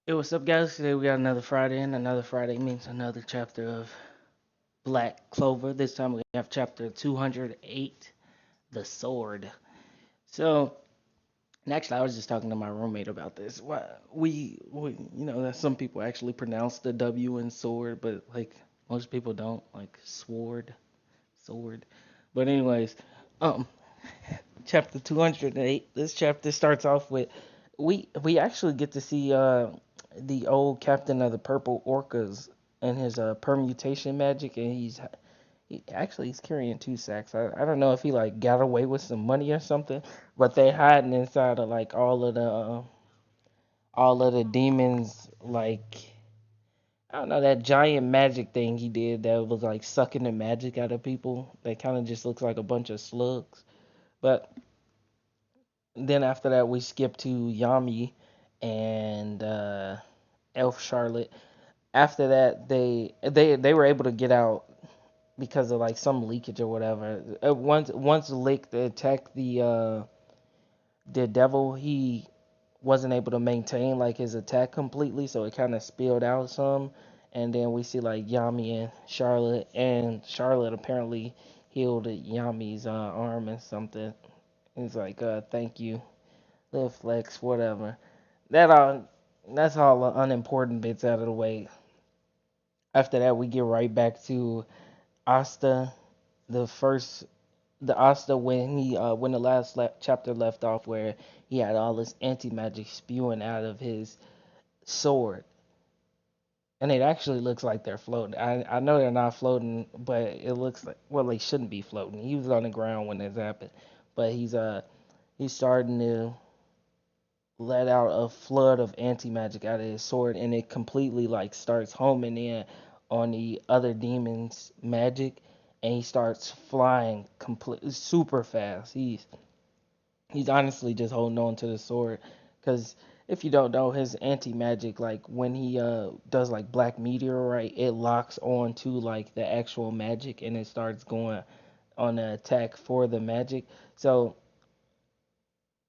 Hey, what's up, guys? Today we got another Friday, and another Friday means another chapter of Black Clover. This time we have chapter 208, The Sword. So, and actually, I was just talking to my roommate about this. That some people actually pronounce the W in sword, but like most people don't, like sword. But anyways, um, chapter 208. This chapter starts off with we actually get to see the old captain of the purple orcas and his permutation magic, and he's carrying two sacks. I don't know if he like got away with some money or something, but they hiding inside of like all of the demons, like I don't know, that giant magic thing he did that was like sucking the magic out of people. That kind of just looks like a bunch of slugs. But then after that, we skip to Yami and Elf Charlotte. After that, they were able to get out because of like some leakage or whatever. Once Lick attacked the devil, he wasn't able to maintain like his attack completely, so it kind of spilled out some. And then we see like Yami and Charlotte apparently healed Yami's arm and something. He's like, thank you, little flex, whatever. That all, that's all the unimportant bits out of the way. After that, we get right back to Asta, the first, the Asta when the last chapter left off, where he had all this anti magic spewing out of his sword, and it actually looks like they're floating. I know they're not floating, but it looks like well they shouldn't be floating. He was on the ground when this happened, but he's starting to let out a flood of anti magic out of his sword, and it completely like starts homing in on the other demon's magic, and he starts flying completely super fast. He's honestly just holding on to the sword, because if you don't know, his anti magic, like when he does like black meteorite, it locks on to like the actual magic, and it starts going on the attack for the magic. So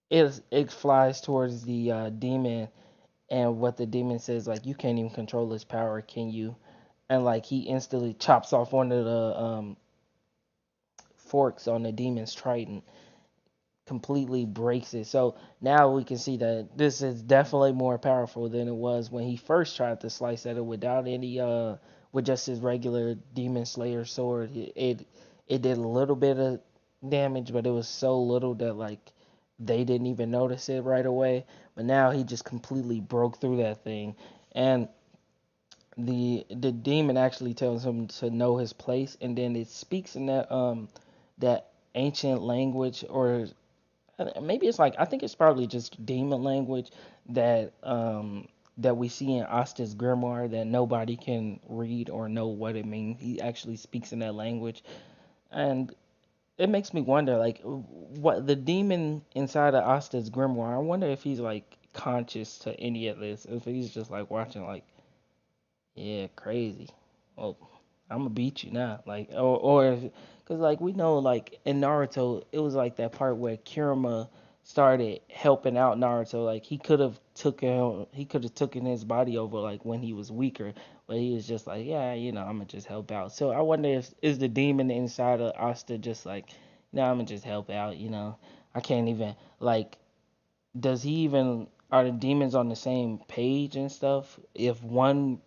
it flies towards the demon, and what the demon says, like, you can't even control his power, can you? And like he instantly chops off one of the forks on the demon's trident, completely breaks it. So now we can see that this is definitely more powerful than it was when he first tried to slice at it without any with just his regular demon slayer sword. It did a little bit of damage, but it was so little that like they didn't even notice it right away. But now he just completely broke through that thing. And the demon actually tells him to know his place, and then it speaks in that ancient language, or maybe it's like, I think it's probably just demon language that we see in Asta's grimoire that nobody can read or know what it means. He actually speaks in that language, and it makes me wonder, like, what the demon inside of Asta's grimoire. I wonder if he's like conscious to any of this, if he's just like watching, like, yeah, crazy. Well, I'm gonna beat you now, like, because like we know, like in Naruto, it was like that part where Kirama started helping out Naruto. Like he could have taken his body over like when he was weaker, but he was just like, yeah, I'm gonna just help out. So I wonder if is the demon inside of Asta just like, no, I'm gonna just help out. I can't even like. Does he even are the demons on the same page and stuff? If one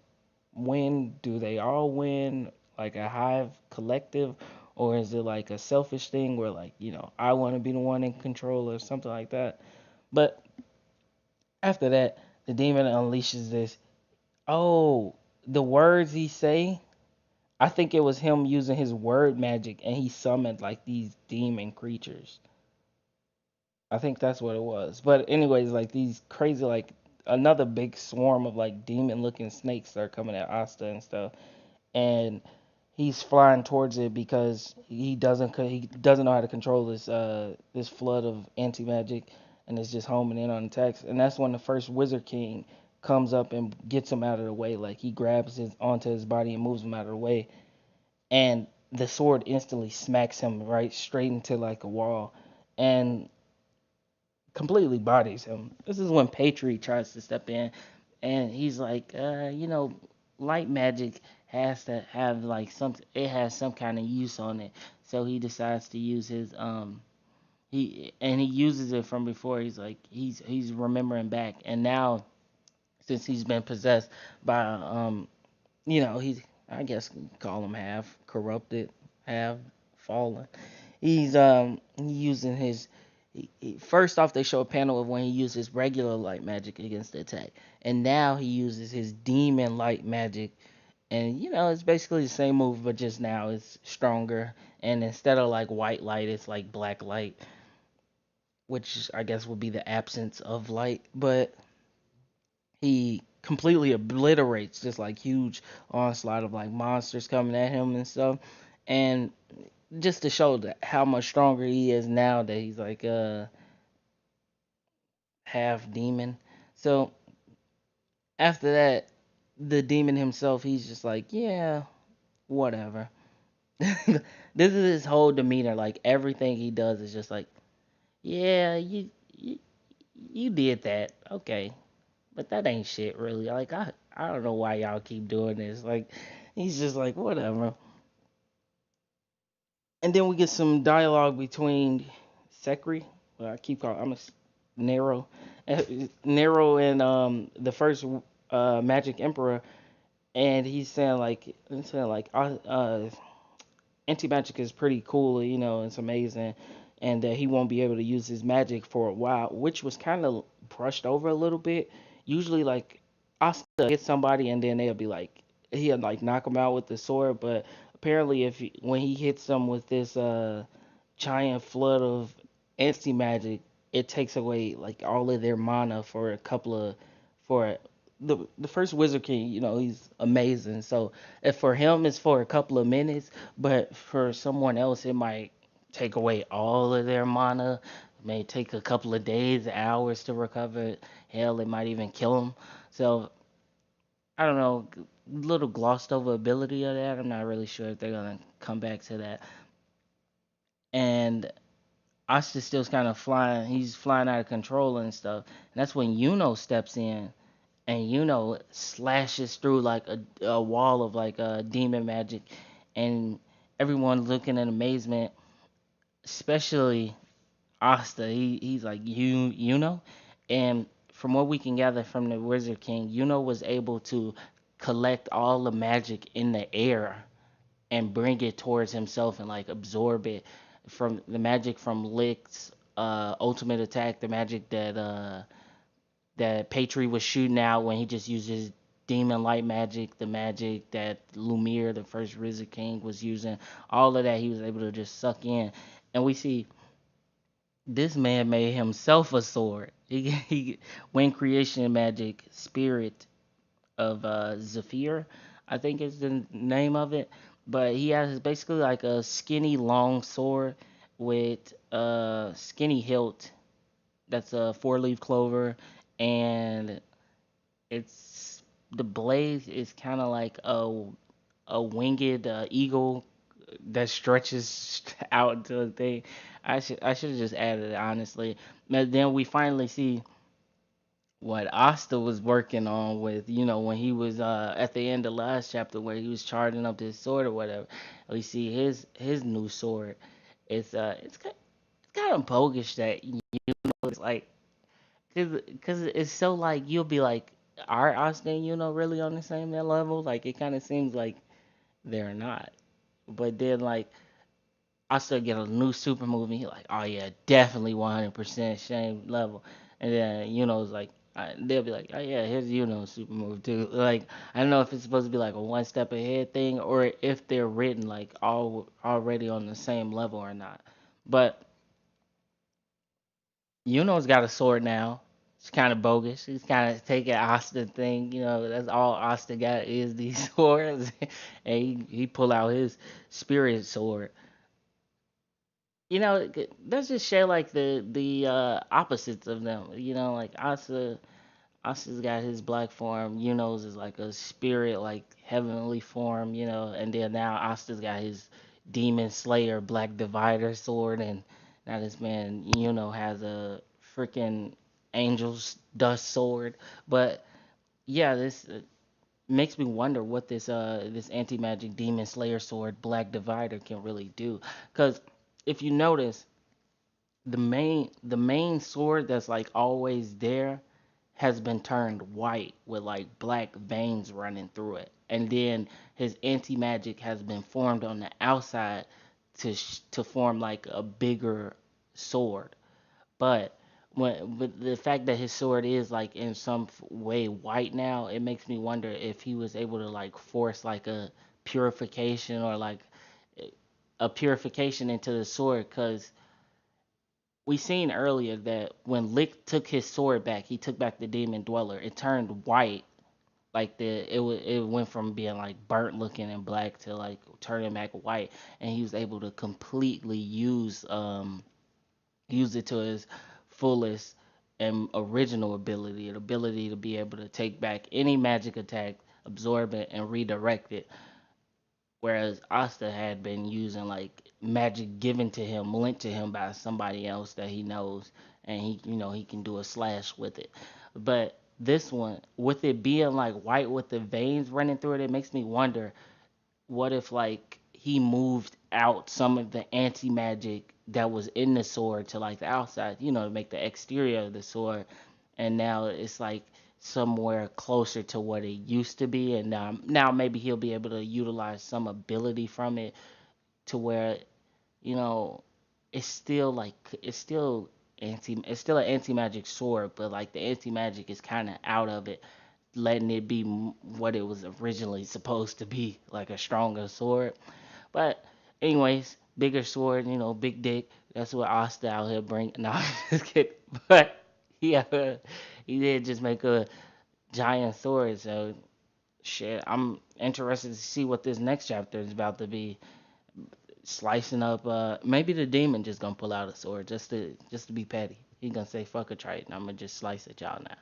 win, do they all win like a hive collective, or is it like a selfish thing where like I want to be the one in control or something like that? But after that, the demon unleashes this. Oh, the words he say, I think it was him using his word magic, and he summoned like these demon creatures. I think that's what it was. But anyways, like these crazy, like another big swarm of like demon looking snakes are coming at Asta and stuff, and he's flying towards it because he doesn't know how to control this flood of anti magic, and it's just homing in on attacks. And that's when the first Wizard King comes up and gets him out of the way. Like he grabs his onto his body and moves him out of the way, and the sword instantly smacks him right straight into like a wall, and completely bodies him. This is when Patriot tries to step in. and he's like, light magic has to have like some, it has some kind of use on it. So he decides to use his he uses it from before. He's like he's remembering back, and now since he's been possessed by he's, I guess you call him half corrupted, half fallen. He using his first off they show a panel of when he uses regular light magic against the attack, and now he uses his demon light magic, and it's basically the same move, but just now it's stronger, and instead of like white light it's like black light, which I guess would be the absence of light, but he completely obliterates just like huge onslaught of like monsters coming at him and stuff, and just to show that how much stronger he is now that he's like half demon. So after that, the demon himself, he's just like, yeah, whatever. This is his whole demeanor. Like everything he does is just like, yeah, you did that, okay, but that ain't shit really. Like I don't know why y'all keep doing this. Like he's just like whatever. And then we get some dialogue between Sekri. Well, I keep calling I'm a Nero, Nero and the first Magic Emperor, and he's saying like anti magic is pretty cool, it's amazing, and that he won't be able to use his magic for a while, which was kind of brushed over a little bit. Usually, like Asta hit somebody and then they'll be like he'll like knock him out with the sword, but apparently when he hits them with this giant flood of anti magic, it takes away like all of their mana for a couple of for the first Wizard King. He's amazing. So if for him it's for a couple of minutes, but for someone else it might take away all of their mana. It may take a couple of days, hours to recover it. Hell, it might even kill them. So I don't know, little glossed over ability of that. I'm not really sure if they're gonna come back to that. And Asta still's kind of flying. He's flying out of control and stuff. And that's when steps in, and slashes through like a wall of like demon magic, and everyone looking in amazement, especially Asta. He's like and from what we can gather from the Wizard King, was able to collect all the magic in the air and bring it towards himself and like absorb it from the magic from Lick's ultimate attack, the magic that Patri was shooting out when he just used his demon light magic, the magic that Lumiere, the first Wizard King, was using. All of that he was able to just suck in, and we see this man made himself a sword. He when creation magic spirit of Zephyr, I think is the name of it. But he has basically like a skinny long sword with a skinny hilt. That's a four-leaf clover, and it's the blade is kind of like a winged eagle that stretches out to the thing. I should have just added it honestly. But then we finally see what Asta was working on with, when he was at the end of last chapter where he was charging up his sword or whatever. We see his new sword. It's kind of bogus that it's like cause it's so like you'll be like, are Asta and really on the same level? Like it kind of seems like they're not. But then like I still get a new super movie. He like, oh yeah, definitely 100% same level. And then it's like, they'll be like, oh yeah, here's super move too. Like I don't know if it's supposed to be like a one step ahead thing or if they're written like all already on the same level or not. But Yuno's got a sword now. It's kind of bogus. He's kind of taking Asta thing. That's all Asta got is these swords, and he pull out his spirit sword. That's just show like the opposites of them. Like Asa's got his black form. Is like a spirit, like heavenly form. And then now Asta's got his demon slayer, black divider sword, and now this man has a freaking angel's dust sword. But yeah, this makes me wonder what this anti magic demon slayer sword Black Divider can really do. Because if you notice, the main sword that's like always there has been turned white with like black veins running through it, and then his anti magic has been formed on the outside to form like a bigger sword. But when with the fact that his sword is like in some way white now, it makes me wonder if he was able to like force like a purification or like a purification into the sword. Because we seen earlier that when Lick took his sword back, he took back the demon dweller. It turned white, like it went from being like burnt looking and black to like turning back white, and he was able to completely use it to his fullest and original ability, an ability to be able to take back any magic attack, absorb it, and redirect it. Whereas Asta had been using like magic given to him, lent to him by somebody else that he knows, and he can do a slash with it. But this one, with it being like white with the veins running through it, it makes me wonder what if like he moved out some of the anti magic that was in the sword to like the outside, to make the exterior of the sword, and now it's like somewhere closer to what it used to be, and now maybe he'll be able to utilize some ability from it to where you know it's still an anti magic sword, but like the anti magic is kind of out of it, letting it be what it was originally supposed to be, like a stronger sword. But anyways, bigger sword, big dick. That's what Asta out here bring. No, I'm just kidding. But yeah, he did just make a giant sword. So shit, I'm interested to see what this next chapter is about to be. Slicing up. Maybe the demon just gonna pull out a sword just to be petty. He gonna say fuck a Triton. I'm gonna just slice at y'all now.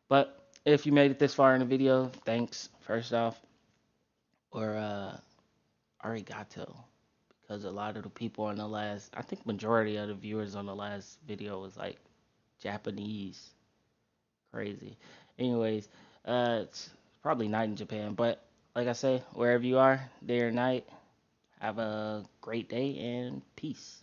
But if you made it this far in the video, thanks first off. Or arigato, because a lot of the people on the last, I think majority of the viewers on the last video was like Japanese. Crazy. Anyways, it's probably night in Japan, but like I say, wherever you are, day or night, have a great day and peace.